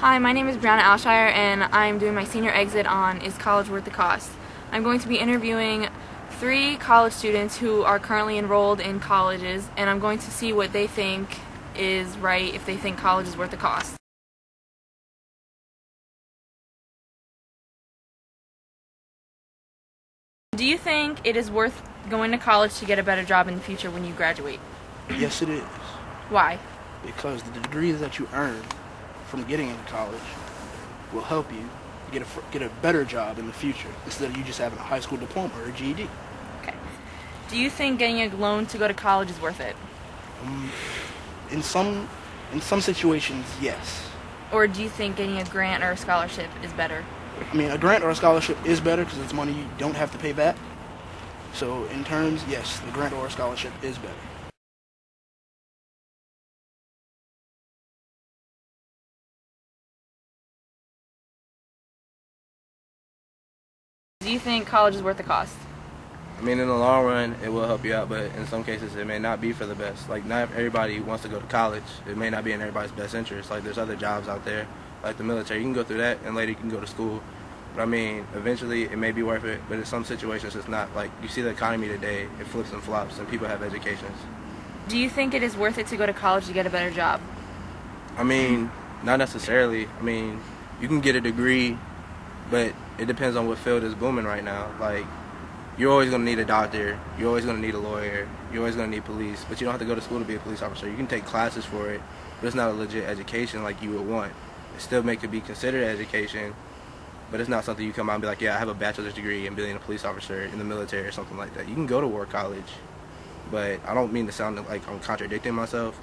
Hi, my name is Brianna and I'm doing my senior exit on Is College Worth the Cost? I'm going to be interviewing 3 college students who are currently enrolled in colleges, and I'm going to see what they think is right, if they think college is worth the cost. Do you think it is worth going to college to get a better job in the future when you graduate? Yes, it is. Why? Because the degrees that you earn from getting into college will help you get a better job in the future instead of you just having a high school diploma or a GED. Okay. Do you think getting a loan to go to college is worth it? In some situations, yes. Or do you think getting a grant or a scholarship is better? I mean, a grant or a scholarship is better because it's money you don't have to pay back. So in terms, yes, the grant or a scholarship is better. Do you think college is worth the cost? I mean, in the long run, it will help you out, but in some cases, it may not be for the best. Like, not everybody wants to go to college. It may not be in everybody's best interest. Like, there's other jobs out there, like the military. You can go through that, and later you can go to school. But I mean, eventually, it may be worth it, but in some situations, it's not. Like, you see the economy today, it flips and flops, and people have educations. Do you think it is worth it to go to college to get a better job? I mean, not necessarily. I mean, you can get a degree, but it depends on what field is booming right now. Like, you're always going to need a doctor, you're always going to need a lawyer, you're always going to need police, but you don't have to go to school to be a police officer. You can take classes for it, but it's not a legit education like you would want. It still may could be considered education, but it's not something you come out and be like, yeah, I have a bachelor's degree in being a police officer in the military or something like that. You can go to war college, but I don't mean to sound like I'm contradicting myself,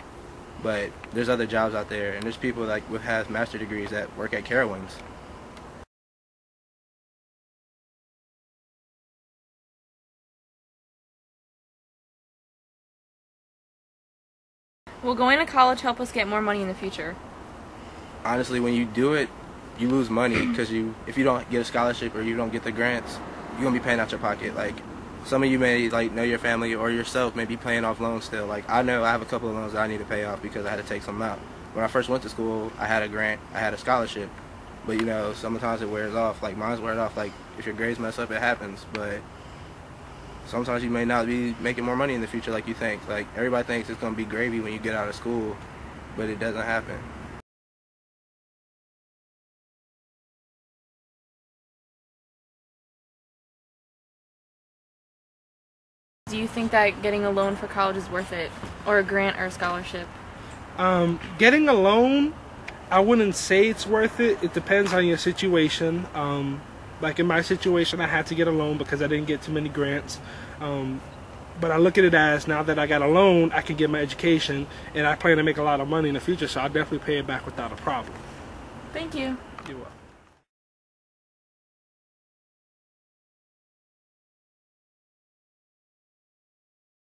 but there's other jobs out there, and there's people like who have master's degrees that work at Carowinds. Will going to college help us get more money in the future? Honestly, when you do it, you lose money because if you don't get a scholarship or you don't get the grants, you're gonna be paying out your pocket. Like, some of you may know your family or yourself may be paying off loans still. Like, I know I have a couple of loans that I need to pay off because I had to take some out. When I first went to school, I had a grant, I had a scholarship, but sometimes it wears off. Like, mine's wears off. Like, if your grades mess up, it happens. But sometimes you may not be making more money in the future like you think. Like, everybody thinks it's gonna be gravy when you get out of school, but it doesn't happen. Do you think that getting a loan for college is worth it, or a grant or a scholarship? Getting a loan, I wouldn't say it's worth it. It depends on your situation. Like in my situation, I had to get a loan because I didn't get too many grants. But I look at it as, now that I got a loan, I can get my education, and I plan to make a lot of money in the future, so I'll definitely pay it back without a problem. Thank you. You're welcome.